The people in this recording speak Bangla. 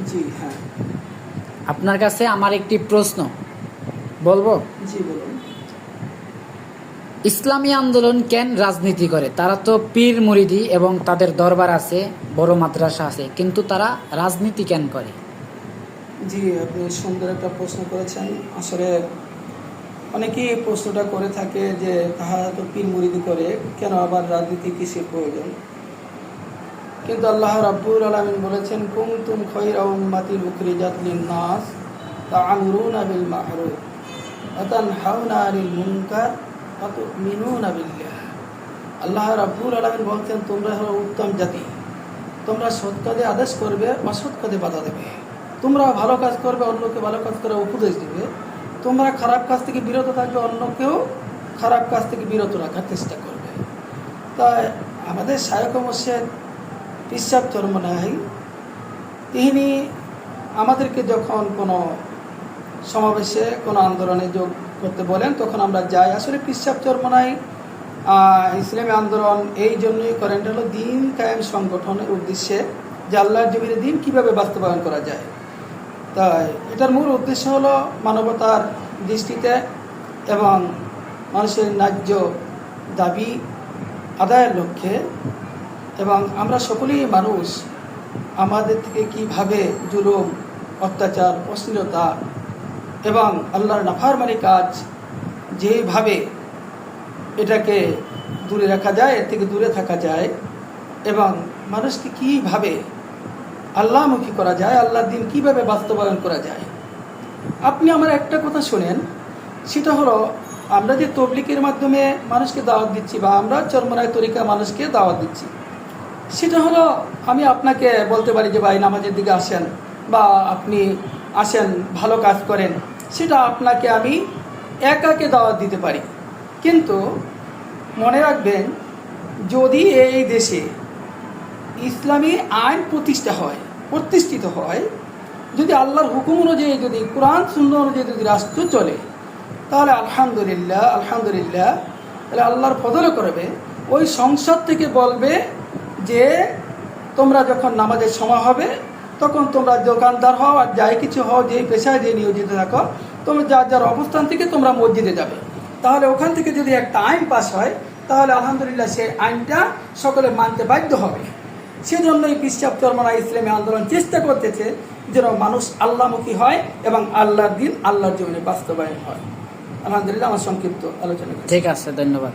জি হ্যাঁ। আপনার কাছে আমার একটি প্রশ্ন বলবো। জি বলুন। ইসলামী আন্দোলন কেন রাজনীতি করে? তারা তো পীর মুরিদি এবং তাদের দরবার আছে, বড় মাদ্রাসা আছে, কিন্তু তারা রাজনীতি কেন করে? জি, আপনি সুন্দর একটা প্রশ্ন করেছেন। আসলে অনেকেই এই প্রশ্নটা করে থাকে যে তাহারা তো পীর মুরিদি করে, কেন আবার রাজনীতি কিসের প্রয়োজন? কিন্তু আল্লাহ রাব্বুল আলামিন বলেছেন, কুনতুম খায়রা উম্মাতিন উখরিজাত লিন-নাস তা'মুরুনা বিল মা'রুফ ওয়া তানহাউনা আনিল মুনকার ওয়া তু'মিনুনা বিল্লাহ। আল্লাহ রাব্বুল আলামিন বলছেন, তোমরা হলো উত্তম জাতি, তোমরা সৎ কাজে আদেশ করবে, অসৎ কাজে বাধা দেবে। তোমরা ভালো কাজ করবে, অন্যকে ভালো কাজ করার উপদেশ দিবে। তোমরা খারাপ কাজ থেকে বিরত থাকবে, অন্যকেও খারাপ কাজ থেকে বিরত রাখার চেষ্টা করবে। তাই আমাদের শায়খ মুর্শিদ পীর সাহেব চরমনাই তিনি আমাদেরকে যখন কোনো সমাবেশে কোনো আন্দোলনে যোগ করতে বলেন তখন আমরা যাই। আসলে পীর সাহেব চরমনাই ইসলামী আন্দোলন এই জন্যই করেন, এটা হলো দিন কায়েম সংগঠনের উদ্দেশ্যে, যে আল্লাহর জমিনে দিন কীভাবে বাস্তবায়ন করা যায়। তাই এটার মূল উদ্দেশ্য হলো মানবতার দৃষ্টিতে এবং মানুষের ন্যায্য দাবি আদায়ের লক্ষ্যে, এবং আমরা সকলেই মানুষ, আমাদের থেকে কীভাবে জুলুম, অত্যাচার, অশ্লীলতা এবং আল্লাহর নাফরমানি কাজ যেভাবে এটাকে দূরে রাখা যায়, এর থেকে দূরে থাকা যায়, এবং মানুষকে কীভাবে আল্লাহমুখী করা যায়, আল্লাহর দিন কীভাবে বাস্তবায়ন করা যায়। আপনি আমার একটা কথা শোনেন, সেটা হলো আমরা যে তবলিগের মাধ্যমে মানুষকে দাওয়াত দিচ্ছি বা আমরা চরমনাই তরিকা মানুষকে দাওয়াত দিচ্ছি, সেটা হলো আমি আপনাকে বলতে পারি যে ভাই নামাজের দিকে আসেন বা আপনি আসেন ভালো কাজ করেন, সেটা আপনাকে আমি একাকে দাওয়াত দিতে পারি। কিন্তু মনে রাখবেন, যদি এই দেশে ইসলামী আইন প্রতিষ্ঠিত হয়, যদি আল্লাহর হুকুম অনুযায়ী, যদি কোরআন সুন্নাহ অনুযায়ী যদি রাষ্ট্র চলে, তাহলে আলহামদুলিল্লাহ তাহলে আল্লাহর ফজলে করবে। ওই সংসদ থেকে বলবে যে তোমরা যখন নামাজের সময় হবে তখন তোমরা দোকানদার হও আর যাই কিছু হও, যেই পেশায় যে নিয়োজিত থাকো, তোমরা যার যার অবস্থান থেকে তোমরা মসজিদে যাবে। তাহলে ওখান থেকে যদি একটা আইন পাস হয়, তাহলে আলহামদুলিল্লাহ সেই আইনটা সকলে মানতে বাধ্য হবে। সেজন্যই পীর সাহেব চরমনাই ইসলামী আন্দোলন চেষ্টা করতেছে যেন মানুষ আল্লাহমুখী হয় এবং আল্লাহর দিন আল্লাহর জমিনে বাস্তবায়ন হয়। আলহামদুলিল্লাহ, আমার সংক্ষিপ্ত আলোচনা। ঠিক আছে, ধন্যবাদ।